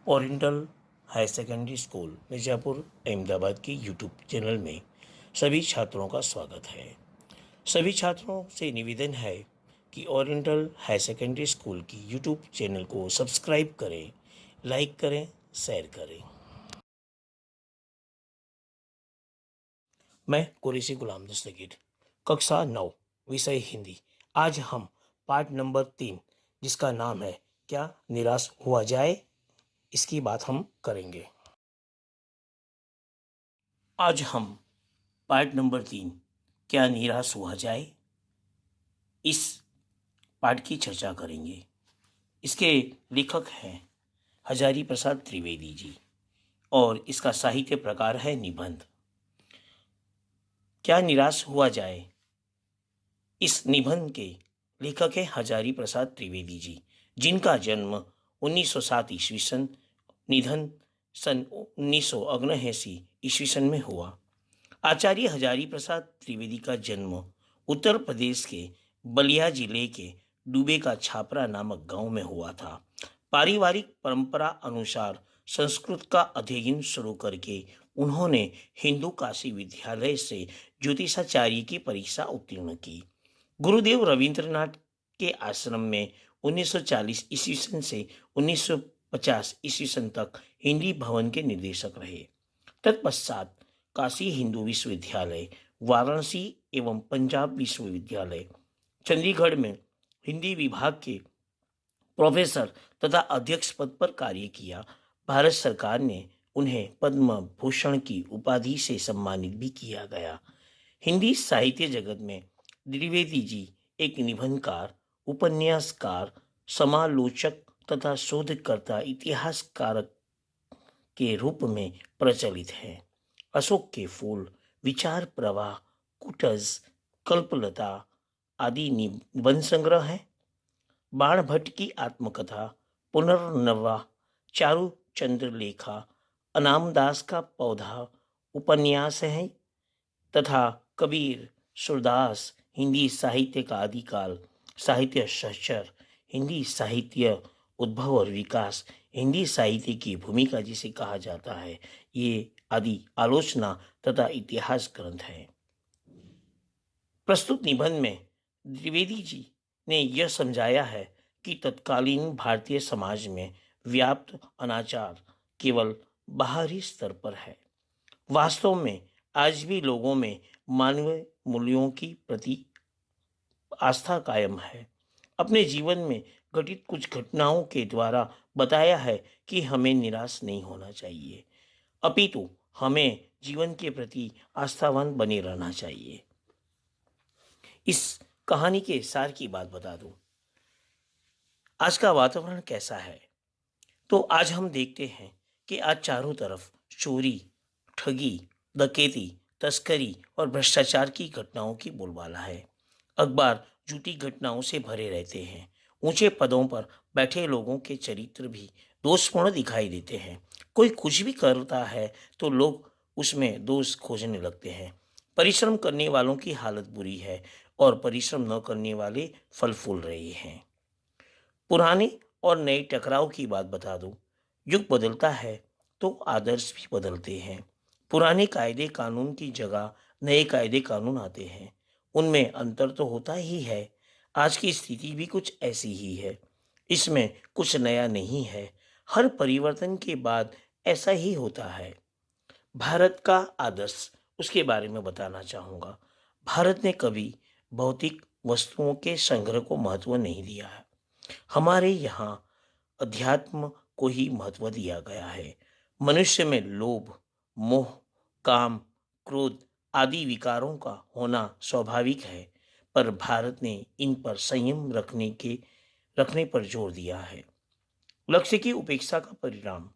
Oriental higher secondary school Mirzapur Ahmedabad के YouTube channel में सभी छात्रों का स्वागत है। सभी छात्रों से निवेदन है कि ओरिएंटल हायर सेकेंडरी स्कूल की यूट्यूब चैनल को सब्सक्राइब करें, लाइक करें, शेयर करें। मैं कुरैशी गुलाम दस्तगीर, कक्षा 9, विषय हिंदी। आज हम पाठ नंबर 3, जिसका नाम है क्या निराश हुआ जाए, इसकी बात हम करेंगे। आज हम पार्ट नंबर 3, क्या निराश हुआ जाए, इस पाठ की चर्चा करेंगे। इसके लेखक हैं हजारी प्रसाद त्रिवेदी जी और इसका साहित्य प्रकार है निबंध। क्या निराश हुआ जाए, इस निबंध के लेखक है हजारी प्रसाद त्रिवेदी जी, जिनका जन्म 1907 ईस्वी सन, निधन सन 1979 ईस्वी सन में हुआ। आचार्य हजारी प्रसाद त्रिवेदी का जन्म उत्तर प्रदेश के बलिया जिले के डूबे का छापरा नामक गांव में हुआ था। पारिवारिक परंपरा अनुसार संस्कृत का अध्ययन शुरू करके उन्होंने हिंदू काशी विद्यालय से ज्योतिषाचार्य की परीक्षा उत्तीर्ण की। गुरुदेव रविंद्रनाथ के आश्रम में 1940 ईस्वी सन से 1950 ईस्वी सन तक हिंदी भवन के निर्देशक रहे। तत्पश्चात काशी हिंदू विश्वविद्यालय, वाराणसी एवं पंजाब विश्वविद्यालय चंडीगढ़ में हिंदी विभाग के प्रोफेसर तथा अध्यक्ष पद पर कार्य किया। भारत सरकार ने उन्हें पद्म भूषण की उपाधि से सम्मानित भी किया गया। हिंदी साहित्य जगत में द्विवेदी जी एक निबंधकार, उपन्यासकार, समालोचक तथा शोधकर्ता, इतिहासकार के रूप में प्रचलित हैं। अशोक के फूल, विचार प्रवाह, कुटज, कल्पलता आदि निबंध संग्रह हैं। बाण भट्ट की आत्मकथा, पुनर्नवा, चारु चंद्रलेखा, अनामदास का पौधा उपन्यास है तथा कबीर, सूरदास, हिंदी साहित्य का आदिकाल, साहित्य सहचर, हिंदी साहित्य उद्भव और विकास, हिंदी साहित्य की भूमिका जिसे कहा जाता है, ये आदि आलोचना तथा इतिहास ग्रंथ है। प्रस्तुत निबंध में द्विवेदी जी ने यह समझाया है कि तत्कालीन भारतीय समाज में व्याप्त अनाचार केवल बाहरी स्तर पर है। वास्तव में आज भी लोगों में मानवीय मूल्यों की प्रति आस्था कायम है। अपने जीवन में घटित कुछ घटनाओं के द्वारा बताया है कि हमें निराश नहीं होना चाहिए, अपितु हमें जीवन के प्रति आस्थावान बने रहना चाहिए। इस कहानी के सार की बात बता दूं, आज का वातावरण कैसा है। तो आज हम देखते हैं कि आज चारों तरफ चोरी, ठगी, डकैती, तस्करी और भ्रष्टाचार की घटनाओं की बोलबाला है। अखबार झूठी घटनाओं से भरे रहते हैं। ऊंचे पदों पर बैठे लोगों के चरित्र भी दोषपूर्ण दिखाई देते हैं। कोई कुछ भी करता है तो लोग उसमें दोष खोजने लगते हैं। परिश्रम करने वालों की हालत बुरी है और परिश्रम न करने वाले फल फूल रहे हैं। पुराने और नए टकराव की बात बता दूं, युग बदलता है तो आदर्श भी बदलते हैं। पुराने कायदे कानून की जगह नए कायदे कानून आते हैं, उनमें अंतर तो होता ही है। आज की स्थिति भी कुछ ऐसी ही है, इसमें कुछ नया नहीं है। हर परिवर्तन के बाद ऐसा ही होता है। भारत का आदर्श, उसके बारे में बताना चाहूँगा। भारत ने कभी भौतिक वस्तुओं के संग्रह को महत्व नहीं दिया है। हमारे यहाँ अध्यात्म को ही महत्व दिया गया है। मनुष्य में लोभ, मोह, काम, क्रोध आदि विकारों का होना स्वाभाविक है, पर भारत ने इन पर संयम रखने पर जोर दिया है। लक्ष्य की उपेक्षा का परिणाम,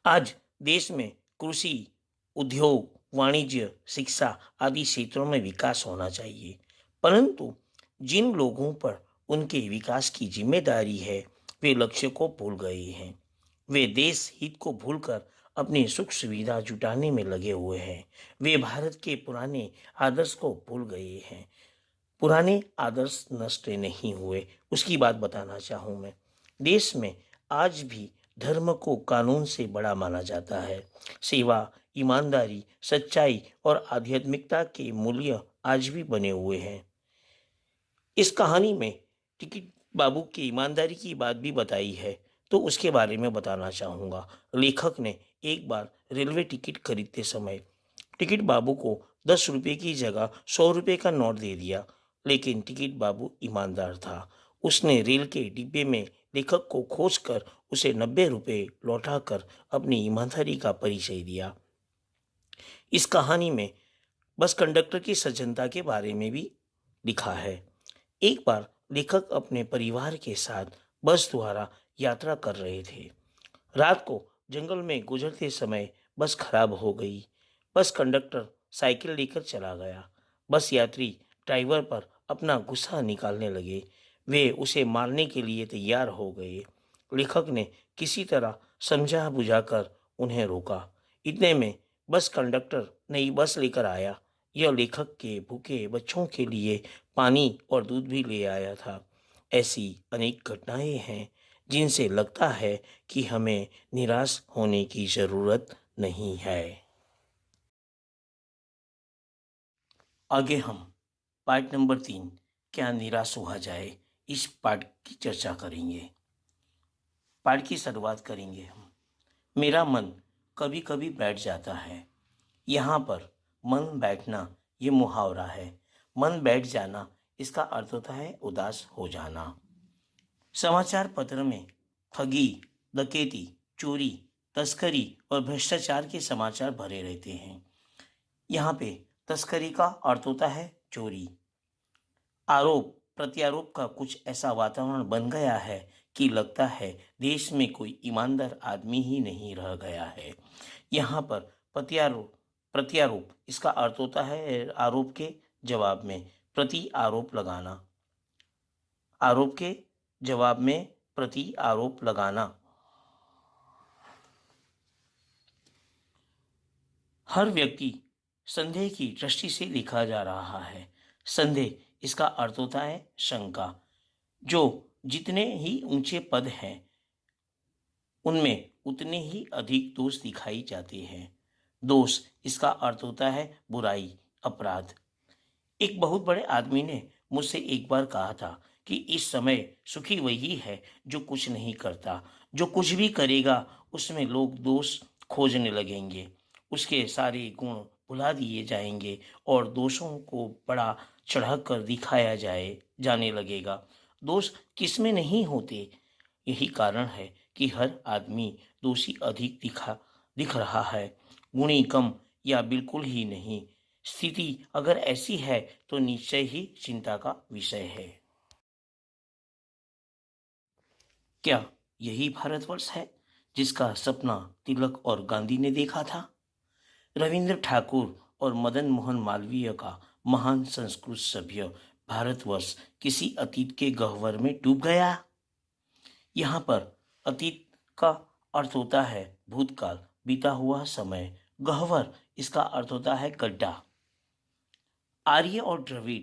आज देश में कृषि, उद्योग, वाणिज्य, शिक्षा आदि क्षेत्रों में विकास होना चाहिए, परंतु जिन लोगों पर उनके विकास की जिम्मेदारी है वे लक्ष्य को भूल गए हैं। वे देश हित को भूलकर अपनी सुख सुविधा जुटाने में लगे हुए हैं। वे भारत के पुराने आदर्श को भूल गए हैं। पुराने आदर्श नष्ट नहीं हुए, उसकी बात बताना चाहूँ मैं। देश में आज भी धर्म को कानून से बड़ा माना जाता है। सेवा, ईमानदारी, सच्चाई और आध्यात्मिकता के मूल्य आज भी बने हुए हैं। इस कहानी में टिकट बाबू की ईमानदारी की बात भी बताई है, तो उसके बारे में बताना चाहूँगा। लेखक ने एक बार रेलवे टिकट खरीदते समय टिकट बाबू को 10 रुपये की जगह 100 रुपये का नोट दे दिया, लेकिन टिकट बाबू ईमानदार था। उसने रेल के डिब्बे में लेखक को खोजकर उसे 90 रुपये लौटाकर अपनी ईमानदारी का परिचय दिया। इस कहानी में बस कंडक्टर की सज्जनता के बारे में भी लिखा है। एक बार लेखक अपने परिवार के साथ बस द्वारा यात्रा कर रहे थे। रात को जंगल में गुजरते समय बस खराब हो गई। बस कंडक्टर साइकिल लेकर चला गया। बस यात्री ड्राइवर पर अपना गुस्सा निकालने लगे। वे उसे मारने के लिए तैयार हो गए। लेखक ने किसी तरह समझा बुझाकर उन्हें रोका। इतने में बस कंडक्टर नई बस लेकर आया। यह लेखक के भूखे बच्चों के लिए पानी और दूध भी ले आया था। ऐसी अनेक घटनाएं हैं जिनसे लगता है कि हमें निराश होने की जरूरत नहीं है। आगे हम पार्ट नंबर 3, क्या निराश हुआ जाए, इस पार्ट की चर्चा करेंगे। पार्ट की शुरुआत करेंगे हम। मेरा मन कभी कभी बैठ जाता है। यहाँ पर मन बैठना ये मुहावरा है। मन बैठ जाना, इसका अर्थ होता है उदास हो जाना। समाचार पत्र में ठगी, डकैती, चोरी, तस्करी और भ्रष्टाचार के समाचार भरे रहते हैं। यहाँ पे तस्करी का अर्थ होता है चोरी। आरोप प्रत्यारोप का कुछ ऐसा वातावरण बन गया है कि लगता है देश में कोई ईमानदार आदमी ही नहीं रह गया है। यहाँ पर प्रत्यारोप प्रत्यारोप इसका अर्थ होता है आरोप के जवाब में प्रति आरोप लगाना। आरोप के जवाब में प्रति आरोप लगाना। हर व्यक्ति संदेह की दृष्टि से देखा जा रहा है। संदेह इसका अर्थ होता है शंका। जो जितने ही ऊंचे पद हैं उनमें उतने ही अधिक दोष दिखाई जाते हैं। दोष इसका अर्थ होता है बुराई, अपराध। एक बहुत बड़े आदमी ने मुझसे एक बार कहा था कि इस समय सुखी वही है जो कुछ नहीं करता। जो कुछ भी करेगा उसमें लोग दोष खोजने लगेंगे। उसके सारे गुण भुला दिए जाएंगे और दोषों को बड़ा चढ़ाकर दिखाया जाने लगेगा। दोष किसमें नहीं होते। यही कारण है कि हर आदमी दोषी अधिक दिख रहा है, गुणी कम या बिल्कुल ही नहीं। स्थिति अगर ऐसी है तो निश्चय ही चिंता का विषय है। क्या यही भारतवर्ष है जिसका सपना तिलक और गांधी ने देखा था? रविंद्र ठाकुर और मदन मोहन मालवीय का महान संस्कृत सभ्य भारतवर्ष किसी अतीत के गह्वर में डूब गया। यहाँ पर अतीत का अर्थ होता है भूतकाल, बीता हुआ समय। गह्वर इसका अर्थ होता है गड्ढा। आर्य और द्रविड़,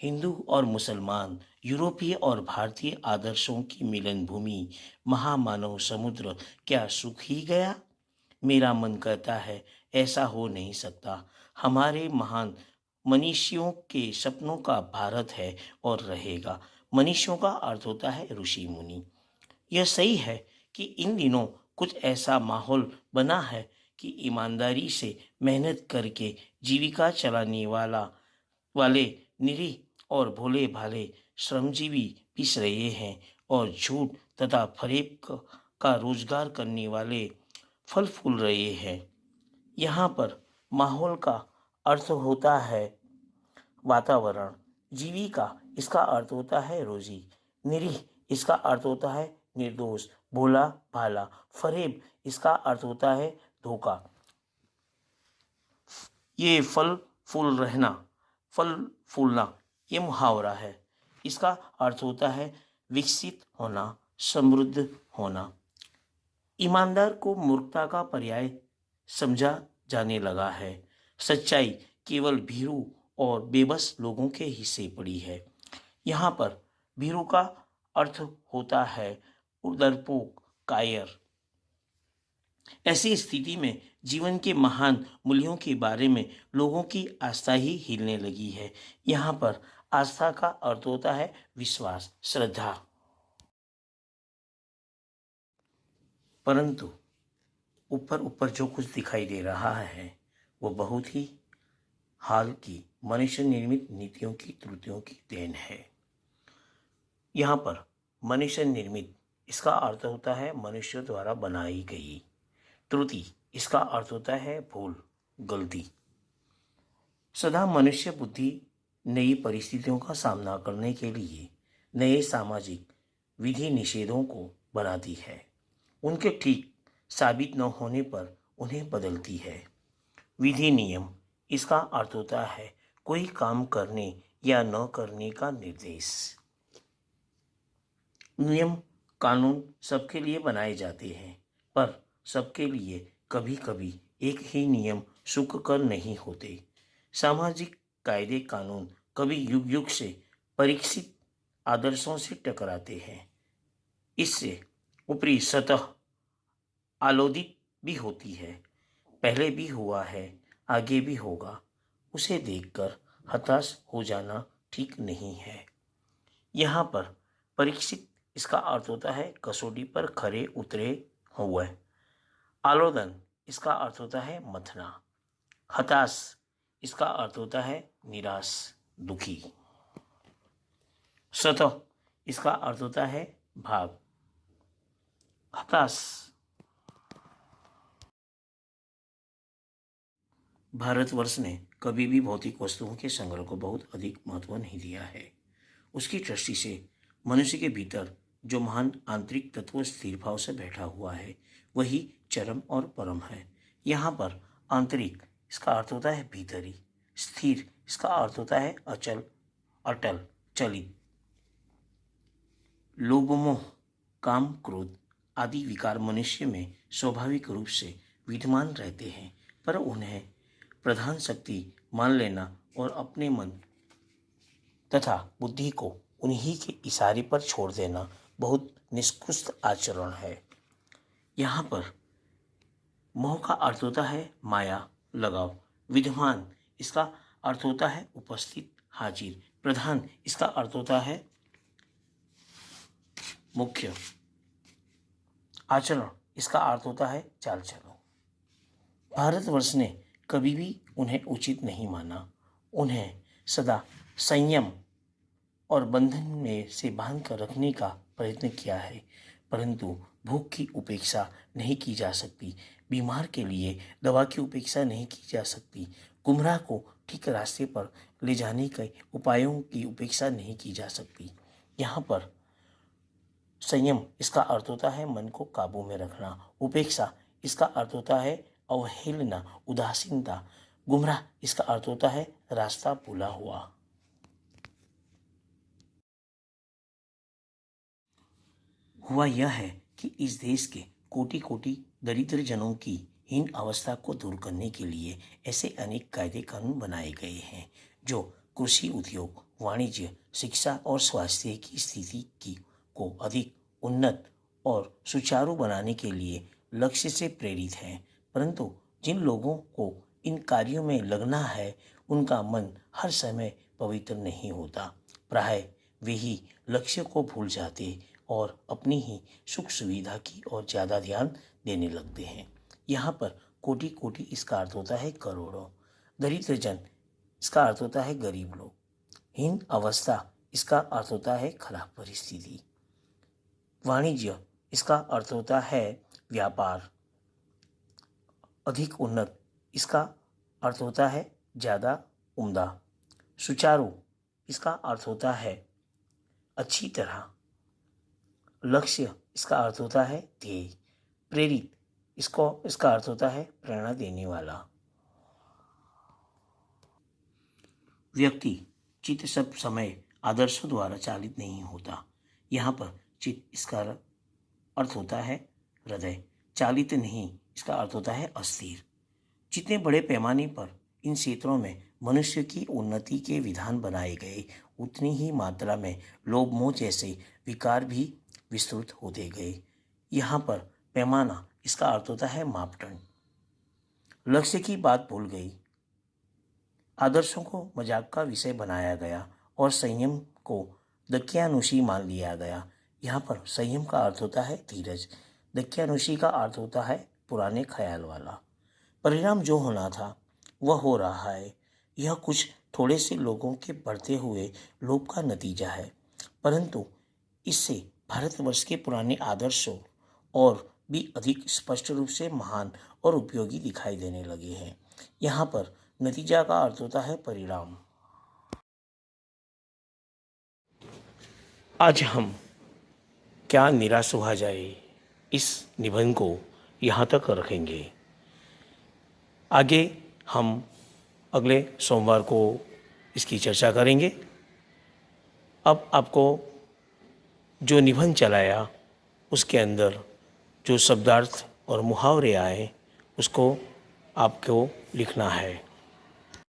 हिंदू और मुसलमान, यूरोपीय और भारतीय आदर्शों की मिलन भूमि, महामानव समुद्र, क्या सूख ही गया? मेरा मन कहता है ऐसा हो नहीं सकता। हमारे महान मनीषियों के सपनों का भारत है और रहेगा। मनीषियों का अर्थ होता है ऋषि मुनि। यह सही है कि इन दिनों कुछ ऐसा माहौल बना है कि ईमानदारी से मेहनत करके जीविका चलाने वाले निरीह और भोले भाले श्रमजीवी पिस रहे हैं और झूठ तथा फरेब का रोजगार करने वाले फल फूल रहे हैं। यहाँ पर माहौल का अर्थ होता है वातावरण। जीविका इसका अर्थ होता है रोजी। निरीह इसका अर्थ होता है निर्दोष, भोला भाला। फरेब इसका अर्थ होता है धोखा। ये फल फूलना ये मुहावरा है। इसका अर्थ होता है विकसित होना, समृद्ध होना। ईमानदार को मूर्खता का पर्याय समझा जाने लगा है। सच्चाई केवल भीरू और बेबस लोगों के हिस्से पड़ी है। यहाँ पर भीरू का अर्थ होता है डरपोक, कायर। ऐसी स्थिति में जीवन के महान मूल्यों के बारे में लोगों की आस्था ही हिलने लगी है। यहाँ पर आस्था का अर्थ होता है विश्वास, श्रद्धा। परंतु ऊपर ऊपर जो कुछ दिखाई दे रहा है वो बहुत ही हाल की मनुष्य निर्मित नीतियों की त्रुटियों की देन है। यहाँ पर मनुष्य निर्मित इसका अर्थ होता है मनुष्य द्वारा बनाई गई। त्रुटि इसका अर्थ होता है भूल, गलती। सदा मनुष्य बुद्धि नई परिस्थितियों का सामना करने के लिए नए सामाजिक विधि निषेधों को बनाती है। उनके ठीक साबित न होने पर उन्हें बदलती है। विधि नियम इसका अर्थ होता है कोई काम करने या न करने का निर्देश। नियम कानून सबके लिए बनाए जाते हैं, पर सबके लिए कभी कभी एक ही नियम सुखकर नहीं होते। सामाजिक कायदे कानून कभी युग युग से परीक्षित आदर्शों से टकराते हैं। इससे ऊपरी सतह आलोदित भी होती है। पहले भी हुआ है, आगे भी होगा, उसे देखकर हताश हो जाना ठीक नहीं है। यहाँ पर परीक्षित इसका अर्थ होता है कसौटी पर खरे उतरे हुए। आलोदन इसका अर्थ होता है मथना। हताश इसका अर्थ होता है निराश, दुखी। सतह इसका अर्थ होता है भाग। हताश। भारतवर्ष ने कभी भी भौतिक वस्तुओं के संग्रह को बहुत अधिक महत्व नहीं दिया है। उसकी दृष्टि से मनुष्य के भीतर जो महान आंतरिक तत्व स्थिर भाव से बैठा हुआ है वही चरम और परम है। यहाँ पर आंतरिक इसका अर्थ होता है भीतरी, स्थिर इसका अर्थ होता है अचल, अटल, चलित। लोभ, मोह, काम, क्रोध आदि विकार मनुष्य में स्वाभाविक रूप से विद्यमान रहते हैं, पर उन्हें प्रधान शक्ति मान लेना और अपने मन तथा बुद्धि को उन्हीं के इशारे पर छोड़ देना बहुत निकृष्ट आचरण है। यहाँ पर मोह का अर्थ होता है माया, लगाव। विद्यमान इसका अर्थ होता है उपस्थित, हाजिर। प्रधान इसका अर्थ होता है मुख्य। आचरण इसका अर्थ होता है चाल चलो। भारतवर्ष ने कभी भी उन्हें उचित नहीं माना। उन्हें सदा संयम और बंधन में से बांध कर रखने का प्रयत्न किया है, परंतु भूख की उपेक्षा नहीं की जा सकती, बीमार के लिए दवा की उपेक्षा नहीं की जा सकती, गुमराह को ठीक रास्ते पर ले जाने के उपायों की उपेक्षा नहीं की जा सकती। यहाँ पर संयम इसका अर्थ होता है मन को काबू में रखना। उपेक्षा इसका अर्थ होता है अवहेलना, उदासीनता। गुमराह इसका अर्थ होता है रास्ता भूला हुआ। हुआ यह है कि इस देश के कोटि कोटि दरिद्र जनों की हीन अवस्था को दूर करने के लिए ऐसे अनेक कायदे कानून बनाए गए हैं जो कृषि, उद्योग, वाणिज्य, शिक्षा और स्वास्थ्य की स्थिति को अधिक उन्नत और सुचारू बनाने के लिए लक्ष्य से प्रेरित हैं। परंतु जिन लोगों को इन कार्यों में लगना है उनका मन हर समय पवित्र नहीं होता। प्राय वे ही लक्ष्य को भूल जाते और अपनी ही सुख सुविधा की ओर ज़्यादा ध्यान देने लगते हैं। यहाँ पर कोटि कोटि इसका अर्थ होता है करोड़ों। दरिद्र जन इसका अर्थ होता है गरीब लोग। हीन अवस्था इसका अर्थ होता है खराब परिस्थिति। वाणिज्य इसका अर्थ होता है व्यापार। अधिक उन्नत इसका अर्थ होता है ज़्यादा उम्दा। सुचारू इसका अर्थ होता है अच्छी तरह। लक्ष्य इसका अर्थ होता है ध्येय। प्रेरित इसका अर्थ होता है प्रेरणा देने वाला। व्यक्ति चित्त सब समय आदर्शों द्वारा चालित नहीं होता। यहाँ पर चित्त इसका अर्थ होता है हृदय। चालित नहीं इसका अर्थ होता है अस्थिर। जितने बड़े पैमाने पर इन क्षेत्रों में मनुष्य की उन्नति के विधान बनाए गए उतनी ही मात्रा में लोभ, मोह जैसे विकार भी विस्तृत होते गए। यहाँ पर पैमाना इसका अर्थ होता है मापदंड। लक्ष्य की बात भूल गई, आदर्शों को मजाक का विषय बनाया गया और संयम को दक्यानुशी मान लिया गया। यहाँ पर संयम का अर्थ होता है धीरज, दक्यानुशी का अर्थ होता है पुराने ख्याल वाला। परिणाम जो होना था वह हो रहा है। यह कुछ थोड़े से लोगों के बढ़ते हुए लोभ का नतीजा है, परंतु इससे भारतवर्ष के पुराने आदर्शों और भी अधिक स्पष्ट रूप से महान और उपयोगी दिखाई देने लगे हैं। यहाँ पर नतीजा का अर्थ होता है परिणाम। आज हम क्या निराश हुआ जाए इस निबंध को यहाँ तक रखेंगे। आगे हम अगले सोमवार को इसकी चर्चा करेंगे। अब आपको जो निबंध चलाया उसके अंदर जो शब्दार्थ और मुहावरे आए उसको आपको लिखना है।